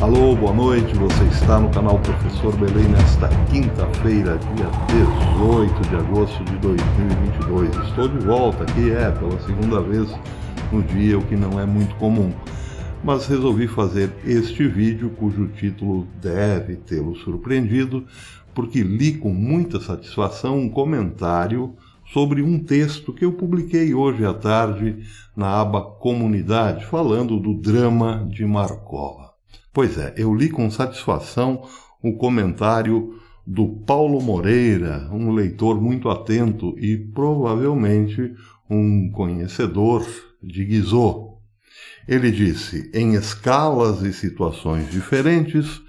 Alô, boa noite, você está no canal Professor Belém nesta quinta-feira, dia 18 de agosto de 2022. Estou de volta aqui, pela segunda vez no dia, o que não é muito comum. Mas resolvi fazer este vídeo, cujo título deve tê-lo surpreendido, porque li com muita satisfação um comentário sobre um texto que eu publiquei hoje à tarde na aba Comunidade, falando do drama de Marcola. Pois é, eu li com satisfação o comentário do Paulo Moreira, um leitor muito atento e provavelmente um conhecedor de Guizot. Ele disse: em escalas e situações diferentes,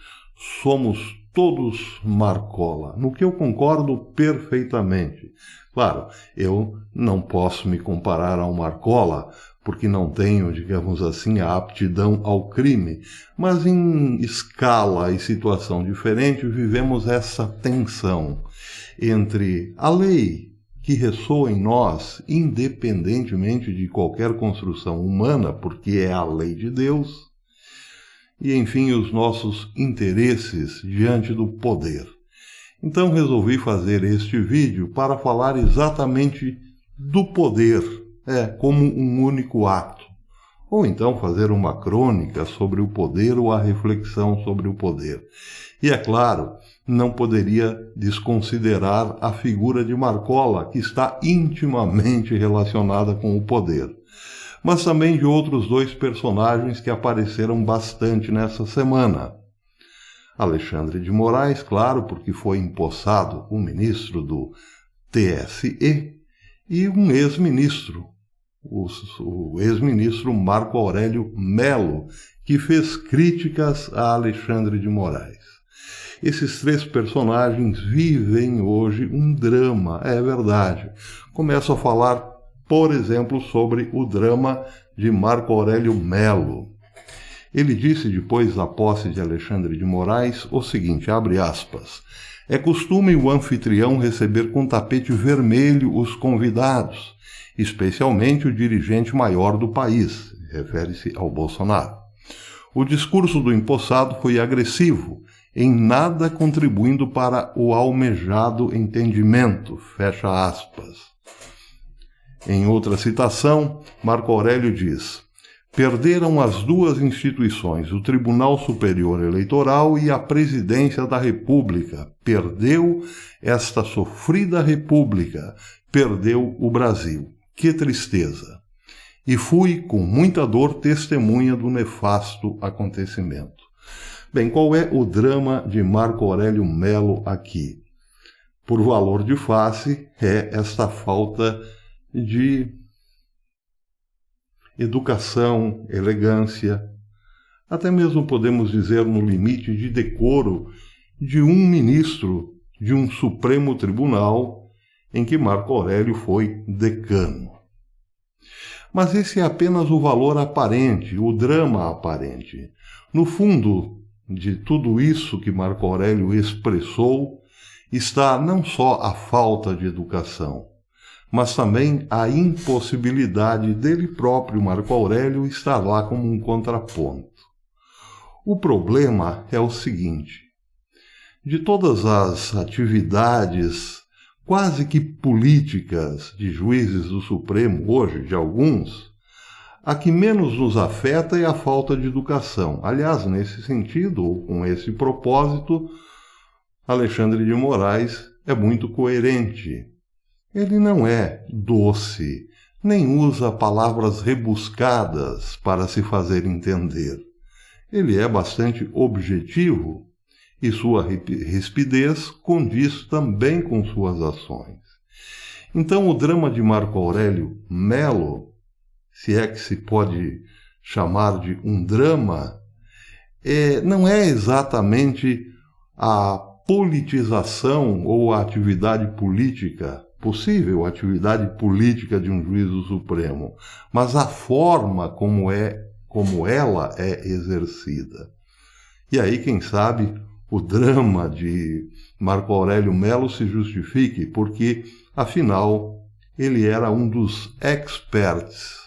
somos todos Marcola, no que eu concordo perfeitamente. Claro, eu não posso me comparar ao Marcola, porque não tenho, digamos assim, a aptidão ao crime, mas em escala e situação diferente vivemos essa tensão entre a lei que ressoa em nós, independentemente de qualquer construção humana, porque é a lei de Deus, e enfim os nossos interesses diante do poder. Então resolvi fazer este vídeo para falar exatamente do poder, como um único ato. Ou então fazer uma crônica sobre o poder ou a reflexão sobre o poder. E é claro, não poderia desconsiderar a figura de Marcola, que está intimamente relacionada com o poder. Mas também de outros dois personagens que apareceram bastante nessa semana. Alexandre de Moraes, claro, porque foi empossado o ministro do TSE, e um ex-ministro, o ex-ministro Marco Aurélio Melo, que fez críticas a Alexandre de Moraes. Esses três personagens vivem hoje um drama, é verdade. Começo a falar, por exemplo, sobre o drama de Marco Aurélio Melo. Ele disse, depois da posse de Alexandre de Moraes, o seguinte, abre aspas: é costume o anfitrião receber com tapete vermelho os convidados, especialmente o dirigente maior do país, refere-se ao Bolsonaro. O discurso do empossado foi agressivo, em nada contribuindo para o almejado entendimento, fecha aspas. Em outra citação, Marco Aurélio diz: perderam as duas instituições, o Tribunal Superior Eleitoral e a Presidência da República. Perdeu esta sofrida República, perdeu o Brasil. Que tristeza! E fui, com muita dor, testemunha do nefasto acontecimento. Bem, qual é o drama de Marco Aurélio Melo aqui? Por valor de face, é esta falta de educação, elegância, até mesmo podemos dizer no limite de decoro de um ministro de um Supremo Tribunal em que Marco Aurélio foi decano. Mas esse é apenas o valor aparente, o drama aparente. No fundo de tudo isso que Marco Aurélio expressou está não só a falta de educação, mas também a impossibilidade dele próprio, Marco Aurélio, estar lá como um contraponto. O problema é o seguinte: de todas as atividades quase que políticas de juízes do Supremo hoje, de alguns, a que menos nos afeta é a falta de educação. Aliás, nesse sentido, ou com esse propósito, Alexandre de Moraes é muito coerente. Ele não é doce, nem usa palavras rebuscadas para se fazer entender. Ele é bastante objetivo e sua rispidez condiz também com suas ações. Então o drama de Marco Aurélio Melo, se é que se pode chamar de um drama, não é exatamente a politização ou a atividade política, possível atividade política de um juiz do Supremo, mas a forma como ela é exercida. E aí, quem sabe, o drama de Marco Aurélio Melo se justifique, porque, afinal, ele era um dos experts,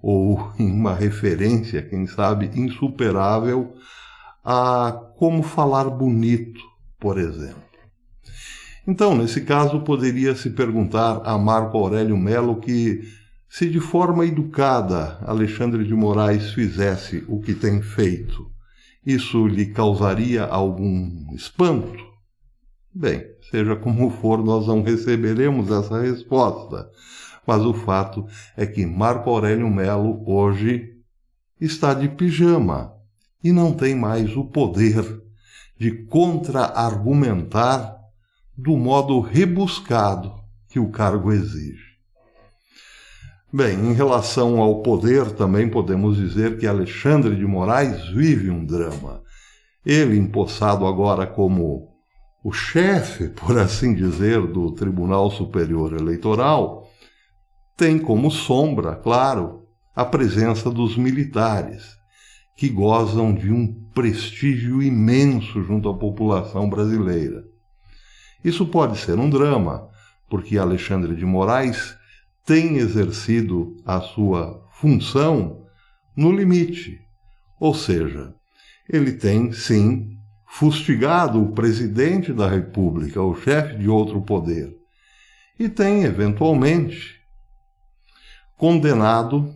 ou uma referência, quem sabe, insuperável a como falar bonito, por exemplo. Então, nesse caso, poderia se perguntar a Marco Aurélio Melo que, se de forma educada Alexandre de Moraes fizesse o que tem feito, isso lhe causaria algum espanto? Bem, seja como for, nós não receberemos essa resposta. Mas o fato é que Marco Aurélio Melo hoje está de pijama e não tem mais o poder de contra-argumentar do modo rebuscado que o cargo exige. Bem, em relação ao poder, também podemos dizer que Alexandre de Moraes vive um drama. Ele, empossado agora como o chefe, por assim dizer, do Tribunal Superior Eleitoral, tem como sombra, claro, a presença dos militares, que gozam de um prestígio imenso junto à população brasileira. Isso pode ser um drama, porque Alexandre de Moraes tem exercido a sua função no limite, ou seja, ele tem, sim, fustigado o presidente da República, o chefe de outro poder, e tem, eventualmente, condenado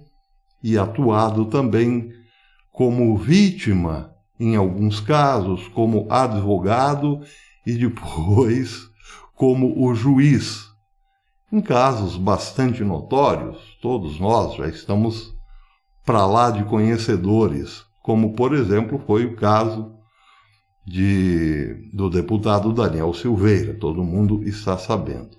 e atuado também como vítima, em alguns casos, como advogado e depois como o juiz. Em casos bastante notórios, todos nós já estamos para lá de conhecedores, como, por exemplo, foi o caso do deputado Daniel Silveira, todo mundo está sabendo.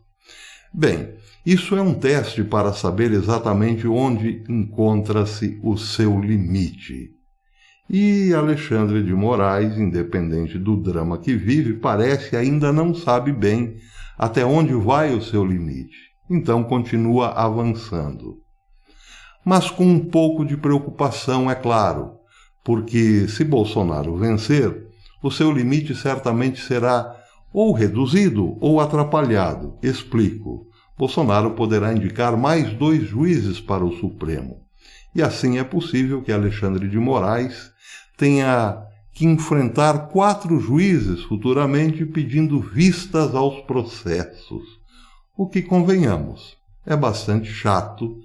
Bem, isso é um teste para saber exatamente onde encontra-se o seu limite. E Alexandre de Moraes, independente do drama que vive, parece ainda não sabe bem até onde vai o seu limite. Então continua avançando. Mas com um pouco de preocupação, é claro, porque se Bolsonaro vencer, o seu limite certamente será ou reduzido ou atrapalhado. Explico. Bolsonaro poderá indicar mais 2 juízes para o Supremo. E assim é possível que Alexandre de Moraes tenha que enfrentar 4 juízes futuramente pedindo vistas aos processos. O que, convenhamos, é bastante chato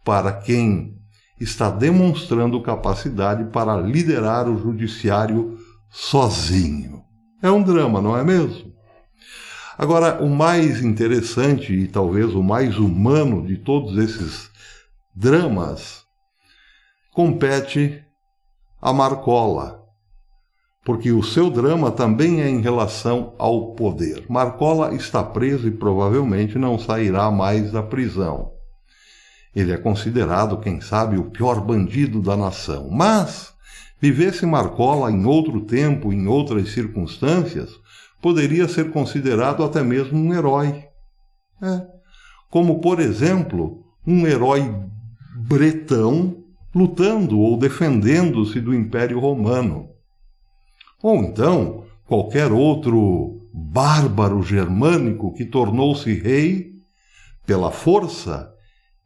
para quem está demonstrando capacidade para liderar o judiciário sozinho. É um drama, não é mesmo? Agora, o mais interessante e talvez o mais humano de todos esses dramas compete a Marcola, porque o seu drama também é em relação ao poder. Marcola está preso e provavelmente não sairá mais da prisão. Ele é considerado, quem sabe, o pior bandido da nação. Mas, vivesse Marcola em outro tempo, em outras circunstâncias, poderia ser considerado até mesmo um herói. Como, por exemplo, um herói bretão lutando ou defendendo-se do Império Romano. Ou então, qualquer outro bárbaro germânico que tornou-se rei pela força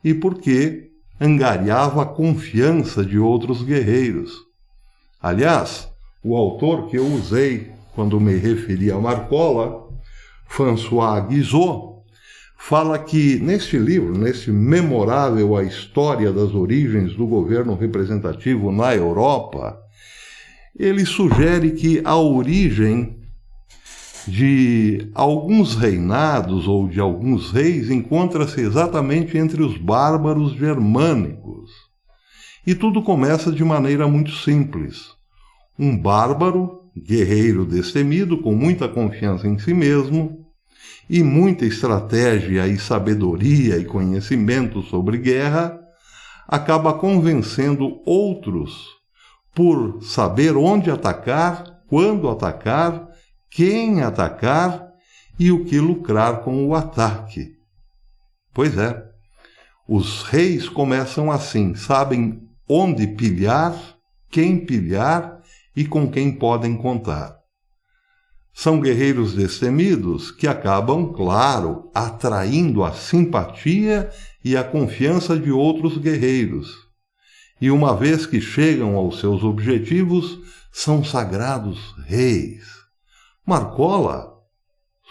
e porque angariava a confiança de outros guerreiros. Aliás, o autor que eu usei quando me referi a Marcola, François Guizot, fala que neste livro, neste memorável A História das Origens do Governo Representativo na Europa, ele sugere que a origem de alguns reinados ou de alguns reis encontra-se exatamente entre os bárbaros germânicos. E tudo começa de maneira muito simples. Um bárbaro, guerreiro destemido, com muita confiança em si mesmo, e muita estratégia e sabedoria e conhecimento sobre guerra, acaba convencendo outros por saber onde atacar, quando atacar, quem atacar e o que lucrar com o ataque. Pois é, os reis começam assim, sabem onde pilhar, quem pilhar e com quem podem contar. São guerreiros destemidos que acabam, claro, atraindo a simpatia e a confiança de outros guerreiros. e uma vez que chegam aos seus objetivos, são sagrados reis. Marcola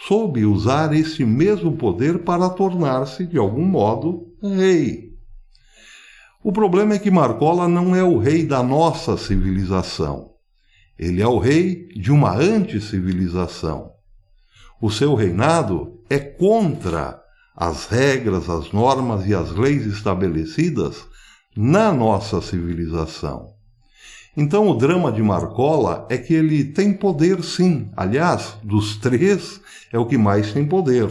soube usar esse mesmo poder para tornar-se, de algum modo, rei. O problema é que Marcola não é o rei da nossa civilização. Ele é o rei de uma anticivilização. O seu reinado é contra as regras, as normas e as leis estabelecidas na nossa civilização. Então o drama de Marcola é que ele tem poder sim. Aliás, dos três é o que mais tem poder,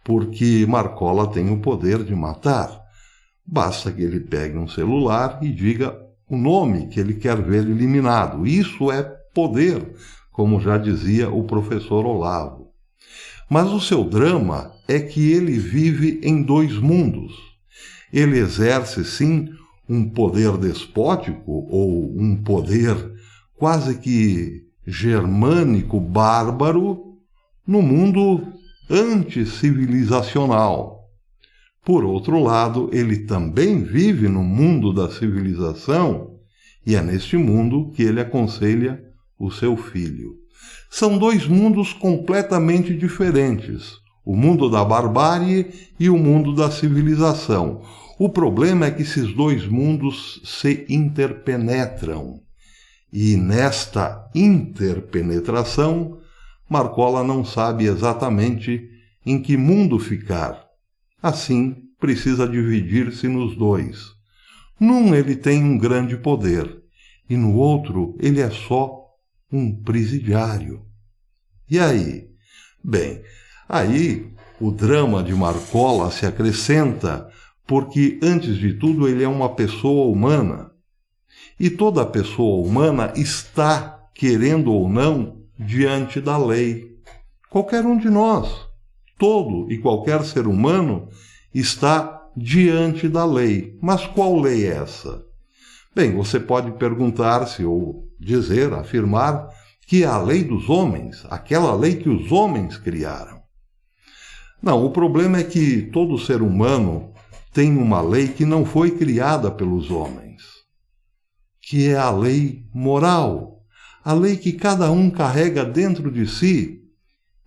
porque Marcola tem o poder de matar. Basta que ele pegue um celular e diga o nome que ele quer ver eliminado. Isso é poder, como já dizia o professor Olavo. Mas o seu drama é que ele vive em dois mundos. Ele exerce, sim, um poder despótico ou um poder quase que germânico, bárbaro, no mundo anticivilizacional. Por outro lado, ele também vive no mundo da civilização e é neste mundo que ele aconselha o seu filho. São dois mundos completamente diferentes, o mundo da barbárie e o mundo da civilização. O problema é que esses dois mundos se interpenetram. E nesta interpenetração, Marcola não sabe exatamente em que mundo ficar. Assim, precisa dividir-se nos dois. Num ele tem um grande poder, e no outro ele é só um presidiário. E aí? Bem, aí o drama de Marcola se acrescenta porque, antes de tudo, ele é uma pessoa humana. E toda pessoa humana está, querendo ou não, diante da lei. Qualquer um de nós, todo e qualquer ser humano, está diante da lei. Mas qual lei é essa? Bem, você pode perguntar-se ou dizer, afirmar, que é a lei dos homens, aquela lei que os homens criaram. Não, o problema é que todo ser humano tem uma lei que não foi criada pelos homens, que é a lei moral, a lei que cada um carrega dentro de si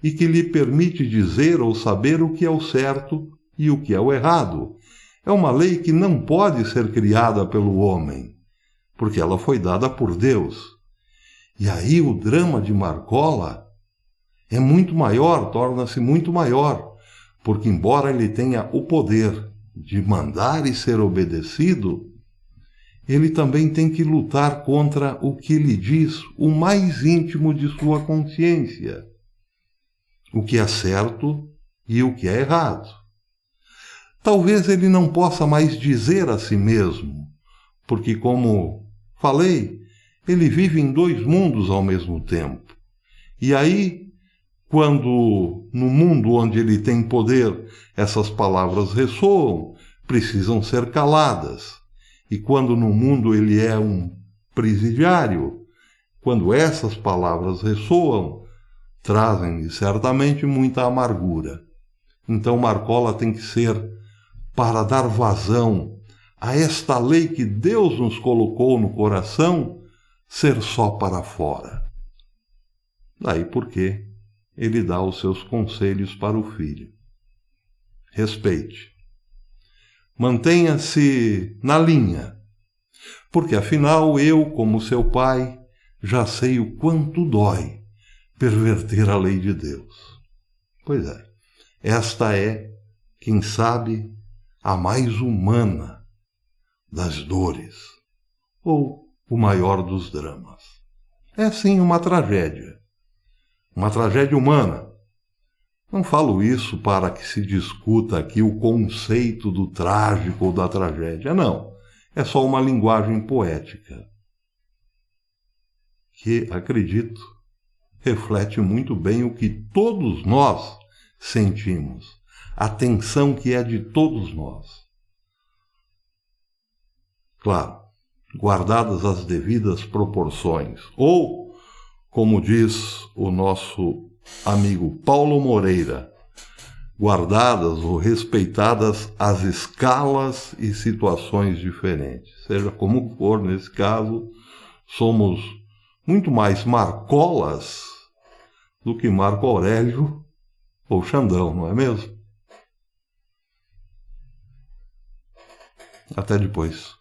e que lhe permite dizer ou saber o que é o certo e o que é o errado. É uma lei que não pode ser criada pelo homem, porque ela foi dada por Deus. E aí o drama de Marcola é muito maior, torna-se muito maior, porque embora ele tenha o poder de mandar e ser obedecido, ele também tem que lutar contra o que lhe diz o mais íntimo de sua consciência, o que é certo e o que é errado. Talvez ele não possa mais dizer a si mesmo, porque, como falei, ele vive em dois mundos ao mesmo tempo. E aí, quando no mundo onde ele tem poder essas palavras ressoam, precisam ser caladas. E quando no mundo ele é um presidiário, quando essas palavras ressoam, trazem certamente muita amargura. Então Marcola tem que ser, para dar vazão a esta lei que Deus nos colocou no coração, ser só para fora. Daí porque ele dá os seus conselhos para o filho. Respeite. Mantenha-se na linha, porque afinal eu, como seu pai, já sei o quanto dói perverter a lei de Deus. Pois é, esta é, quem sabe, a mais humana das dores, ou o maior dos dramas. É sim uma tragédia humana. Não falo isso para que se discuta aqui o conceito do trágico ou da tragédia, não. É só uma linguagem poética, que, acredito, reflete muito bem o que todos nós sentimos, a tensão que é de todos nós. Claro, guardadas as devidas proporções, ou, como diz o nosso amigo Paulo Moreira, guardadas ou respeitadas as escalas e situações diferentes. Seja como for, nesse caso, somos muito mais Marcolas do que Marco Aurélio ou Xandão, não é mesmo? Até depois.